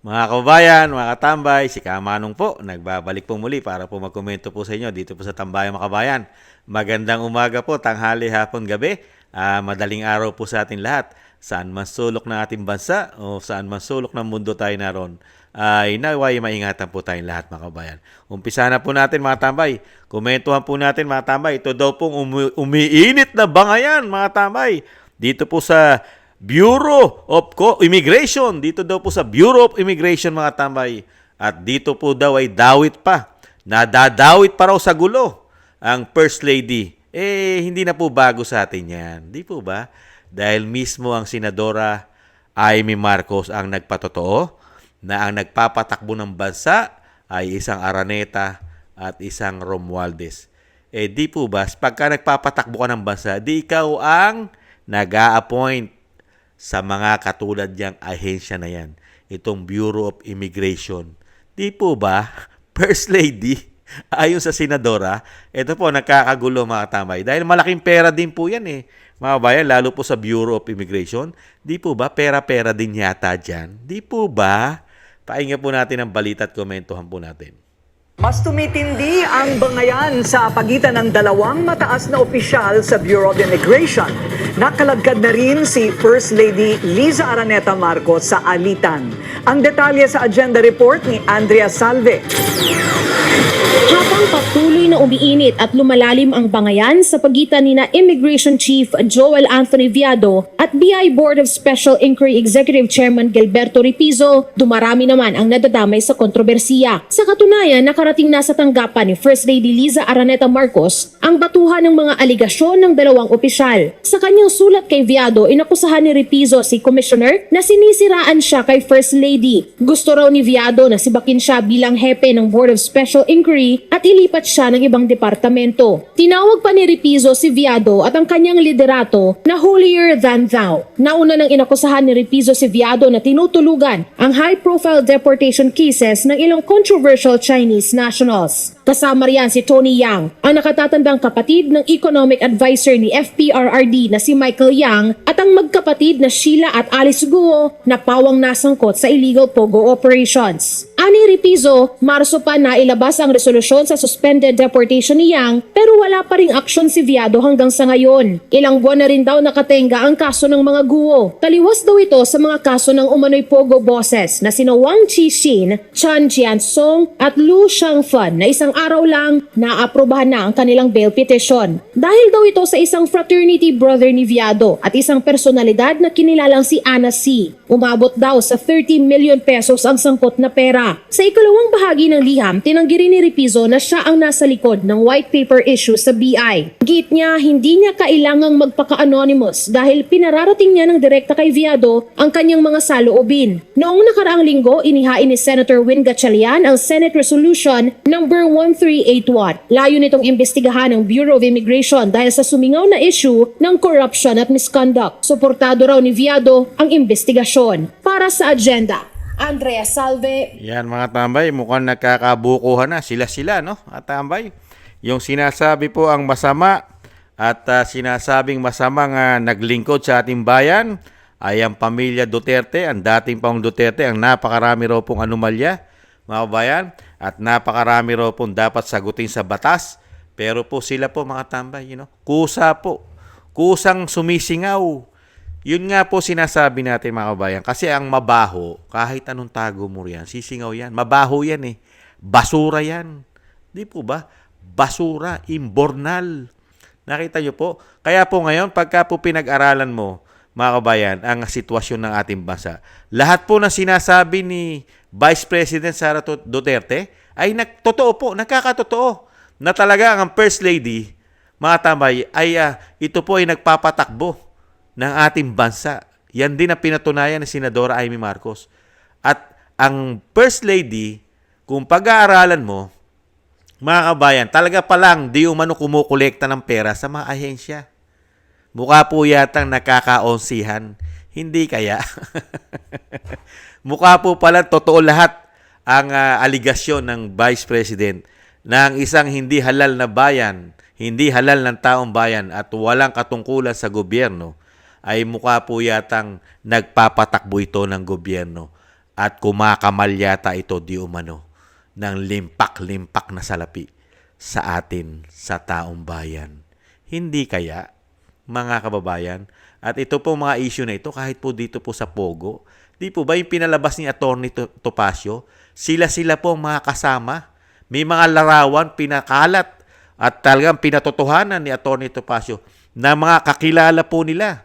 Mga kabayan, mga katambay, si Kamanong po, nagbabalik po muli para po magkomento po sa inyo dito po sa Tambayang mga kabayan. Magandang umaga po, tanghali, hapon, gabi, madaling araw po sa atin lahat. Saan man sulok ng ating bansa o saan man sulok ng mundo tayo naroon, ay naway maingatan po tayong lahat mga kabayan. Umpisa na po natin mga tambay. Komentuhan po natin mga tambay. Ito daw pong umiinit na bangayan mga tambay. Dito po sa Bureau of Immigration. Dito daw po sa Bureau of Immigration mga tambay. At dito po daw ay dawit pa. Nadadawit pa raw sa gulo ang First Lady. Hindi na po bago sa atin yan. Di po ba? Dahil mismo ang Senadora Amy Marcos ang nagpatotoo na ang nagpapatakbo ng bansa ay isang Araneta at isang Romualdez. Di po ba? Pagka nagpapatakbo ka ng bansa, di ikaw ang nag-a-appoint sa mga katulad niyang ahensya na yan. Itong Bureau of Immigration. Di po ba, First Lady, ayon sa Senadora, ito po nakakagulo mga tambay. Dahil malaking pera din po yan mga bayan, lalo po sa Bureau of Immigration. Di po ba, pera-pera din yata dyan? Di po ba? Pahinga po natin ang balita at komentuhan po natin. Mas tumitindi ang bangayan sa pagitan ng dalawang mataas na opisyal sa Bureau of Immigration. Nakalagkad na rin si First Lady Liza Araneta Marcos sa alitan. Ang detalye sa agenda report ni Andrea Salve. Habang patuloy na umiinit at lumalalim ang bangayan sa pagitan ni Immigration Chief Joel Anthony Viado at BI Board of Special Inquiry Executive Chairman Gilberto Ripizo, dumarami naman ang nadadamay sa kontrobersiya. Sa katunayan, nakarating na sa tanggapan ni First Lady Liza Araneta Marcos ang batuhan ng mga aligasyon ng dalawang opisyal. Sa kanyang sulat kay Viado, inakusahan ni Ripizo si Commissioner na sinisiraan siya kay First Lady. Gusto raw ni Viado na sibakin siya bilang hepe ng Board of Special Inquiry at ilipat siya ng ibang departamento. Tinawag pa ni Ripizo si Viado at ang kanyang liderato na holier than thou. Nauna nang inakusahan ni Ripizo si Viado na tinutulugan ang high-profile deportation cases ng ilang controversial Chinese nationals. Kasama riyan si Tony Yang, ang nakatatandang kapatid ng economic advisor ni FPRRD na si Michael Yang at ang magkapatid na Sheila at Alice Guo na pawang nasangkot sa illegal pogo operations. Ani Ripizo, Marso pa na ilabas ang resolusyon sa suspended deportation ni Yang pero wala pa ring aksyon si Viado hanggang sa ngayon. Ilang buwan na rin daw nakatenga ang kaso ng mga Guo. Taliwas daw ito sa mga kaso ng umano'y pogo bosses na sina Wang Qixin, Chan Jiansong at Lu Shangfan na isang araw lang naaprubahan na ang kanilang bail petition. Dahil daw ito sa isang fraternity brother ni Viado at isang personalidad na kinilalang si Anna C. Umabot daw sa 30 million pesos ang sangkot na pera. Sa ikalawang bahagi ng liham, tinanggi rin ni Ripizo na siya ang nasa likod ng white paper issue sa BI. Git niya, hindi niya kailangang magpaka-anonymous dahil pinararating niya ng direkta kay Viado ang kanyang mga saloobin. Noong nakaraang linggo, inihain ni Senator Win Gatchalian ang Senate Resolution number 1381. Layo nitong imbestigahan ng Bureau of Immigration dahil sa sumingaw na issue ng corruption at misconduct. Suportado raw ni Viado ang investigasyon. Para sa agenda, Andrea Salve. Yan mga tambay, mukhang nagkakabukuhan na sila, no? At tambay, yung sinasabi po ang masama at sinasabing masamang naglingkod sa ating bayan ay ang pamilya Duterte, ang dating Pangulong Duterte, ang napakarami raw pong anomalya, mga bayan, at napakarami raw pong dapat sagutin sa batas. Pero po sila po mga tambay, kusa po, kusang sumisingaw. Yun nga po sinasabi natin mga kabayan. Kasi ang mabaho, kahit anong tago mo yan, sisingaw yan. Mabaho yan Basura yan. Di po ba? Basura, imbornal. Nakita nyo po? Kaya po ngayon, pagka po pinag-aralan mo, mga kabayan, ang sitwasyon ng ating bansa, lahat po na sinasabi ni Vice President Sara Duterte ay totoo po, nakakatotoo na talaga ang First Lady, mga tambay, ay ito po ay nagpapatakbo ng ating bansa. Yan din ang pinatunayan ni Senadora Amy Marcos. At ang First Lady, kung pag-aaralan mo, mga kabayan, talaga palang di umano kumukolekta ng pera sa mga ahensya. Mukha po yatang nakakaonsihan. Hindi kaya? Mukha po pala totoo lahat ang aligasyon ng Vice President na ang isang hindi halal na bayan, hindi halal ng taong bayan at walang katungkulan sa gobyerno ay mukha po yatang nagpapatakbo ito ng gobyerno. at kumakamal yata ito di umano ng limpak-limpak na salapi sa atin sa taong bayan. Hindi kaya, mga kababayan, at ito po mga issue na ito kahit po dito po sa Pogo, di po ba yung pinalabas ni Atty. Topacio, sila po ang mga kasama, may mga larawan pinakalat at talagang pinatotohanan ni Atty. Topacio na mga kakilala po nila.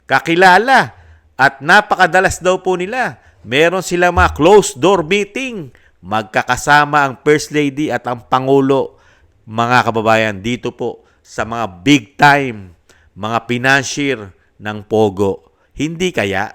Kakilala at napakadalas daw po nila. Meron sila mga closed door meeting. Magkakasama ang First Lady at ang Pangulo, mga kababayan, dito po sa mga big time, mga financier ng Pogo. Hindi kaya?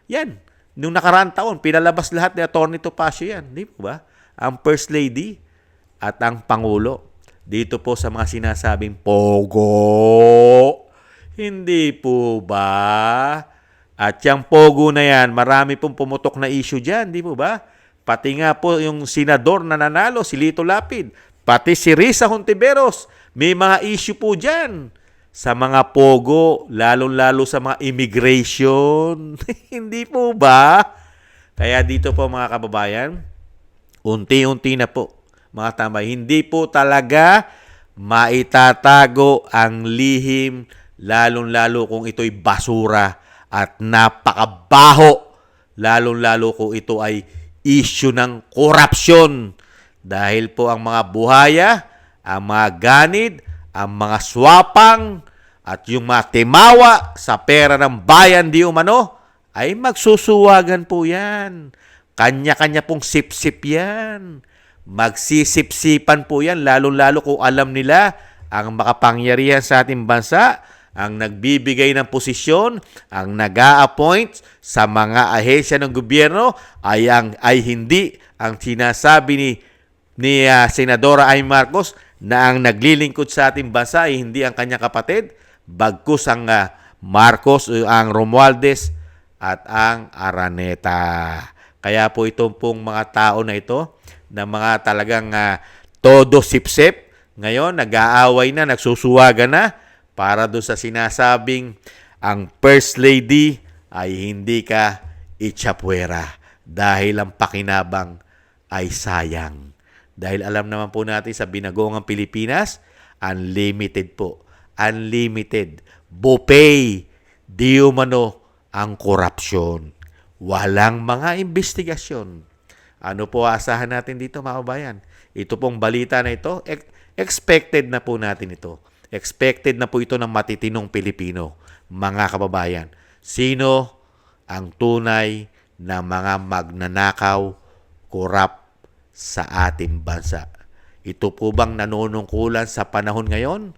Yan. Nung nakaraang taon, pinalabas lahat ni Atty. Topacio yan. Di po ba? Ang First Lady at ang Pangulo. Dito po sa mga sinasabing Pogo. Hindi po ba? At yung Pogo na yan, marami pong pumutok na issue dyan. Di po ba? Pati nga po yung senador na nanalo, si Lito Lapid. Pati si Risa Hontiveros. May mga issue po dyan. Sa mga Pogo, lalong-lalo sa mga immigration. Hindi po ba? Kaya dito po mga kababayan, unti-unti na po, mga tambay, hindi po talaga maitatago ang lihim, lalong-lalo kung ito'y basura at napakabaho, lalong-lalo kung ito ay issue ng korupsyon. Dahil po ang mga buhaya, ang mga ganid, ang mga swapang, at yung mga timawa sa pera ng bayan di umano, ay magsusuwagan po yan. Kanya-kanya pong sip-sip yan. Magsisip-sipan po yan, lalo-lalo kung alam nila ang makapangyarihan sa ating bansa, ang nagbibigay ng posisyon, ang nag-a-appoint sa mga ahensya ng gobyerno ay hindi ang sinasabi ni Senadora Amy Marcos na ang naglilingkod sa ating bansa ay hindi ang kanyang kapatid, bagkus ang Marcos, ang Romualdez at ang Araneta. Kaya po itong pong mga tao na ito, na mga talagang todo sip-sip, ngayon nag-aaway na, nagsusuwagan na, para doon sa sinasabing ang First Lady ay hindi ka itsapuera dahil ang pakinabang ay sayang. Dahil alam naman po natin sa binagoong Pilipinas, unlimited po. Unlimited. Buffet. Di umano ang korupsyon. Walang mga investigasyon. Ano po asahan natin dito mga kabayan? Ito pong balita na ito, expected na po natin ito. Expected na po ito ng matitinong Pilipino, mga kababayan. Sino ang tunay na mga magnanakaw, korap sa ating bansa? Ito po bang nanunungkulan sa panahon ngayon?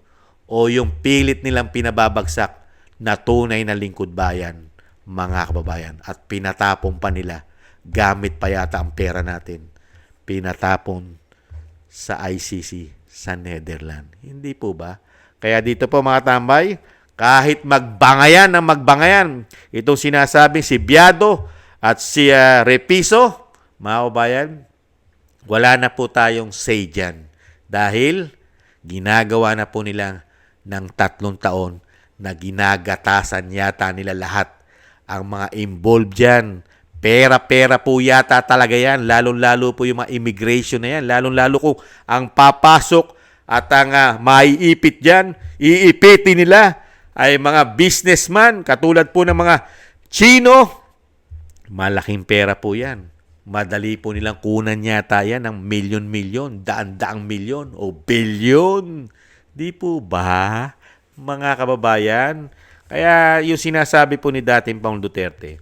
O yung pilit nilang pinababagsak na tunay na lingkod bayan, mga kababayan? At pinatapon pa nila, gamit pa yata ang pera natin, pinatapon sa ICC sa Netherlands. Hindi po ba? Kaya dito po mga tambay, kahit magbangayan ng magbangayan, itong sinasabing si Biado at si Repiso, mga kabayan, wala na po tayong say dyan. Dahil ginagawa na po nila ng 3 taon na ginagatasan yata nila lahat ang mga involved dyan. Pera-pera po yata talaga yan, lalong-lalo po yung mga immigration na yan, lalong-lalo kung ang papasok at ang maiipit dyan, iipitin nila ay mga businessman, katulad po ng mga Chino. Malaking pera po yan. Madali po nilang kunan yata yan ng milyon-milyon, daan-daang milyon o bilyon. Di po ba, mga kababayan? Kaya yung sinasabi po ni dating Pangulong Duterte,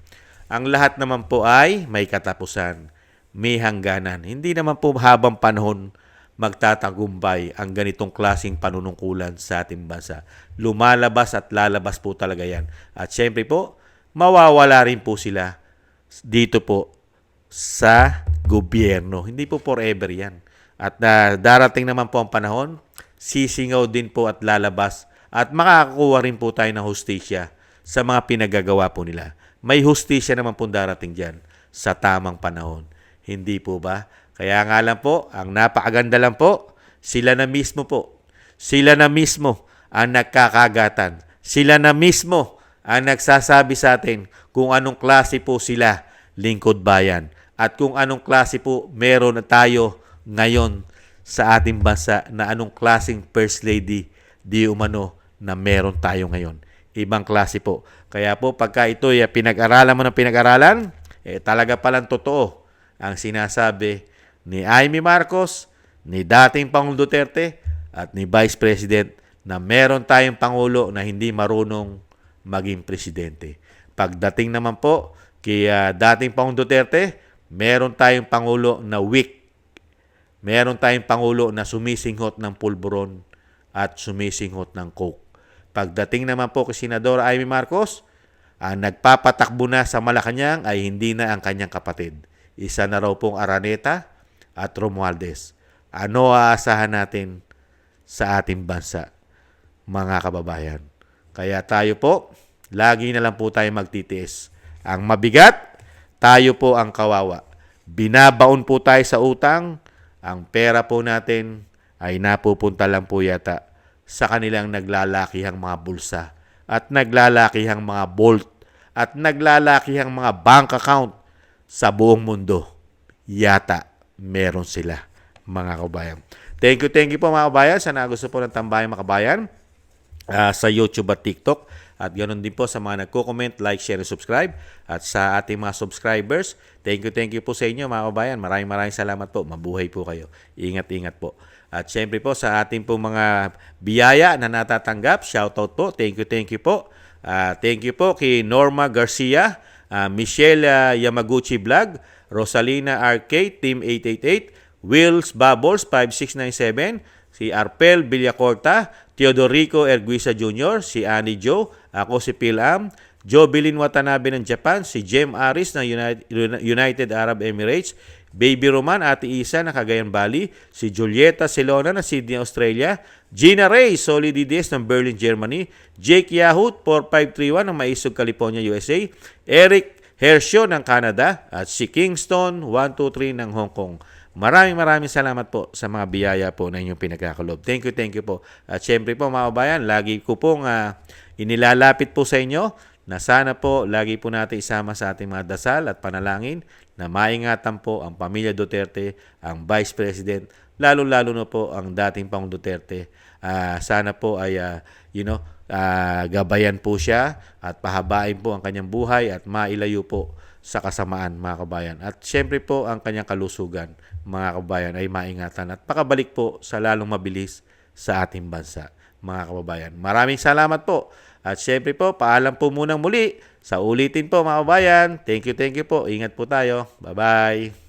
ang lahat naman po ay may katapusan, may hangganan. Hindi naman po habang panahon magtatagumpay ang ganitong klaseng panunungkulan sa ating bansa. Lumalabas at lalabas po talaga yan. At syempre po, mawawala rin po sila dito po sa gobyerno. Hindi po forever yan. At darating naman po ang panahon, sisingaw din po at lalabas at makakakuha rin po tayo ng hustisya sa mga pinagagawa po nila. May hustisya naman po darating dyan sa tamang panahon. Hindi po ba? Kaya nga lang po, ang napakaganda lang po, sila na mismo po. Sila na mismo ang nagkakagatan. Sila na mismo ang nagsasabi sa atin kung anong klase po sila lingkod bayan. At kung anong klase po meron na tayo ngayon sa ating bansa, na anong klaseng First Lady di umano na meron tayo ngayon. Ibang klase po. Kaya po pagka ito pinag-aralan mo ng pinag-aralan, talaga palang totoo ang sinasabi ni Amy Marcos, ni dating Pangulong Duterte, at ni Vice President na meron tayong Pangulo na hindi marunong maging presidente. Pagdating naman po kay dating Pangulong Duterte, meron tayong Pangulo na weak. Meron tayong Pangulo na sumisinghot ng pulburon at sumisinghot ng coke. Pagdating naman po kay Senadora Amy Marcos, ang nagpapatakbo na sa Malacanang ay hindi na ang kanyang kapatid. Isa na raw pong Araneta at Romualdez. Ano aasahan natin sa ating bansa, mga kababayan? Kaya tayo po, lagi na lang po tayo magtitiis. Ang mabigat, tayo po ang kawawa. Binabaon po tayo sa utang, ang pera po natin ay napupunta lang po yata sa kanilang naglalakihang mga bulsa at naglalakihang mga vault at naglalakihang mga bank account sa buong mundo. Yata meron sila, mga kabayan. Thank you po mga kabayan. Sana gusto po ng Tambayang Makabayan sa YouTube at TikTok. At ganoon din po sa mga nagko-comment, like, share, and subscribe. At sa ating mga subscribers, thank you po sa inyo mga kabayan. Maraming salamat po. Mabuhay po kayo. Ingat po. At syempre po sa ating po mga biyaya na natatanggap, shoutout po. Thank you po. Thank you po kay Norma Garcia, Michelle Yamaguchi Vlog, Rosalina RK, Team 888, Wills Bubbles 5697, si Arpel Villacorta, Teodorico Erguisa Jr., si Annie Jo, ako si Phil Am, Jobilin Watanabe ng Japan, si Jem Aris ng United Arab Emirates, Baby Roman, Ate Isa ng Cagayan Valley, si Julieta Silona ng Sydney, Australia, Gina Ray Solidides ng Berlin, Germany, Jake Yahut 4531 ng Maisog, California, USA, Eric Hershio ng Canada, at si Kingston 123 ng Hong Kong. Maraming salamat po sa mga biyaya po na inyong pinagkakalob. Thank you po. At syempre po mga kabayan, lagi ko pong inilalapit po sa inyo na sana po lagi po natin isama sa ating mga dasal at panalangin na maingatan po ang pamilya Duterte, ang Vice President, lalo-lalo na po ang dating Pangulong Duterte. Sana po ay gabayan po siya at pahabain po ang kanyang buhay at mailayo po sa kasamaan, mga kabayan. At syempre po ang kanyang kalusugan, mga kabayan, ay maingatan at pakabalik po sa lalong mabilis sa ating bansa, mga kababayan. Maraming salamat po. At syempre po, paalam po munang muli. Sa ulitin po, mga kabayan. Thank you po. Ingat po tayo. Bye-bye.